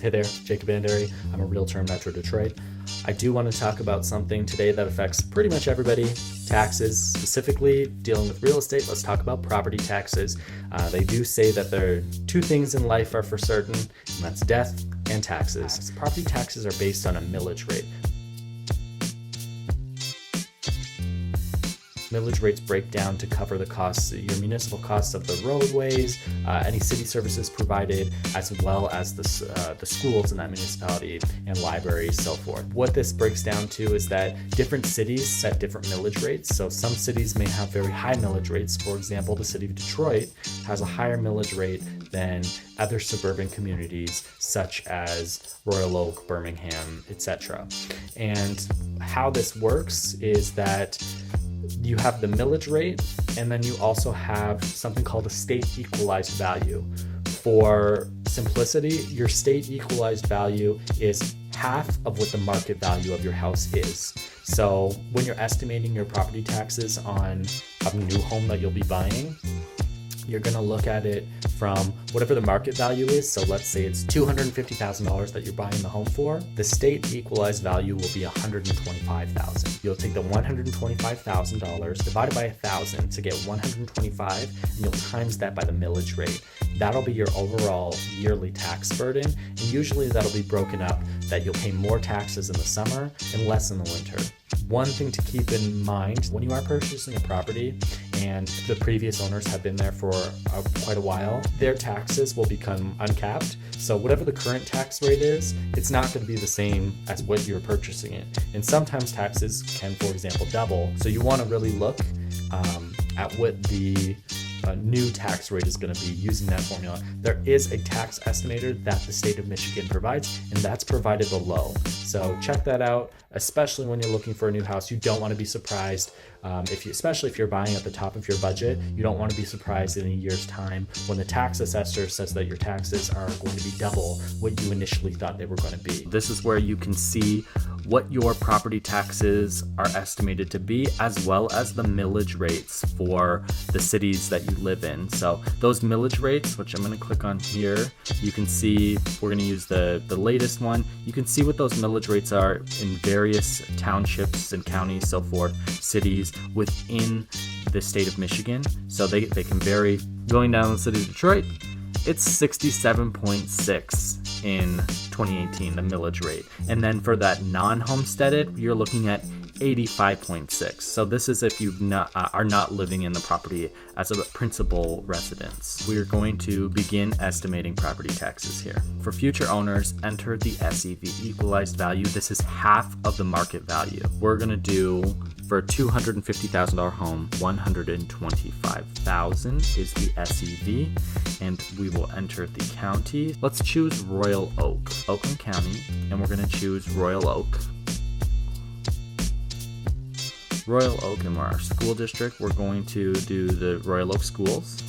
Hey there, Jacob Andary. I'm a realtor in Metro Detroit. I do want to talk about something today that affects pretty much everybody, taxes. Specifically, dealing with real estate, let's talk about property taxes. They do say that there are two things in life are for certain, and that's death and taxes. Property taxes are based on a millage rate. Millage rates break down to cover the costs, your municipal costs of the roadways, any city services provided, as well as the schools in that municipality and libraries, so forth. What this breaks down to is that different cities set different millage rates. So some cities may have very high millage rates. For example, the city of Detroit has a higher millage rate than other suburban communities such as Royal Oak, Birmingham, etc. And how this works is that you have the millage rate, and then you also have something called a state equalized value. For simplicity, your state equalized value is half of what the market value of your house is. So when you're estimating your property taxes on a new home that you'll be buying, you're going to look at it from whatever the market value is. So let's say it's $250,000 that you're buying the home for. The state equalized value will be $125,000. You'll take the $125,000 divided by 1,000 to get 125, and you'll times that by the millage rate. That'll be your overall yearly tax burden, and usually that'll be broken up that you'll pay more taxes in the summer and less in the winter. One thing to keep in mind when you are purchasing a property and the previous owners have been there for quite a while, their taxes will become uncapped. So whatever the current tax rate is, it's not going to be the same as what you're purchasing it. And sometimes taxes can, for example, double. So you want to really look at what the new tax rate is going to be using that formula. There is a tax estimator that the state of Michigan provides, and that's provided below. So check that out, especially when you're looking for a new house. You don't want to be surprised, especially if you're buying at the top of your budget. You don't want to be surprised in a year's time when the tax assessor says that your taxes are going to be double what you initially thought they were going to be. This is where you can see what your property taxes are estimated to be, as well as the millage rates for the cities that you live in. So those millage rates, which I'm going to click on here, you can see we're going to use the latest one. You can see what those millage rates are in various townships and counties, so forth, cities within the state of Michigan. So they can vary. Going down the city of Detroit, it's 67.6 in 2018, the millage rate. And then for that non-homesteaded, you're looking at 85.6. So this is if you are not living in the property as a principal residence. We are going to begin estimating property taxes here. For future owners, enter the SEV equalized value. This is half of the market value. We're going to do, for a $250,000 home, $125,000 is the SEV, and we will enter the county. Let's choose Royal Oak, Oakland County, and we're going to choose Royal Oak. Royal Oak, and our school district, we're going to do the Royal Oak schools.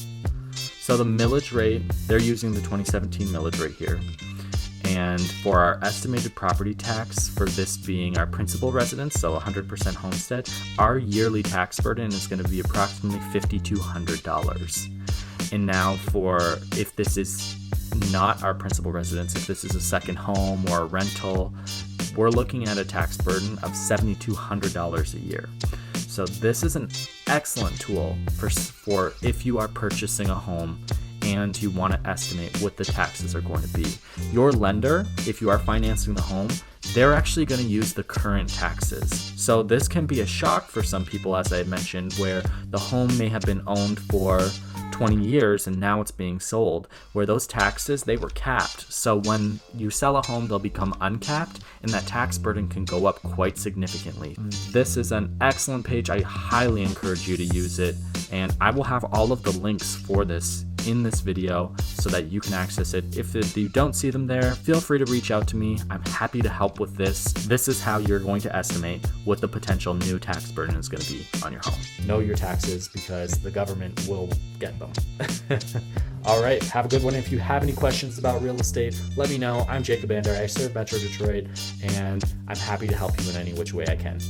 So the millage rate, they're using the 2017 millage rate here. And for our estimated property tax, for this being our principal residence, so 100% homestead, our yearly tax burden is going to be approximately $5,200. And now for, if this is not our principal residence, if this is a second home or a rental, we're looking at a tax burden of $7,200 a year. So this is an excellent tool for if you are purchasing a home and you want to estimate what the taxes are going to be. Your lender, if you are financing the home, they're actually going to use the current taxes. So this can be a shock for some people, as I mentioned, where the home may have been owned for 20 years and now it's being sold, where those taxes, they were capped. So when you sell a home, they'll become uncapped, and that tax burden can go up quite significantly. This is an excellent page. I highly encourage you to use it, and I will have all of the links for this in this video so that you can access it. If you don't see them there, feel free to reach out to me. I'm happy to help with this. This is how you're going to estimate what the potential new tax burden is going to be on your home. Know your taxes, because the government will get them. All right, have a good one. If you have any questions about real estate, let me know. I'm Jacob Andary. I serve Metro Detroit, and I'm happy to help you in any which way I can.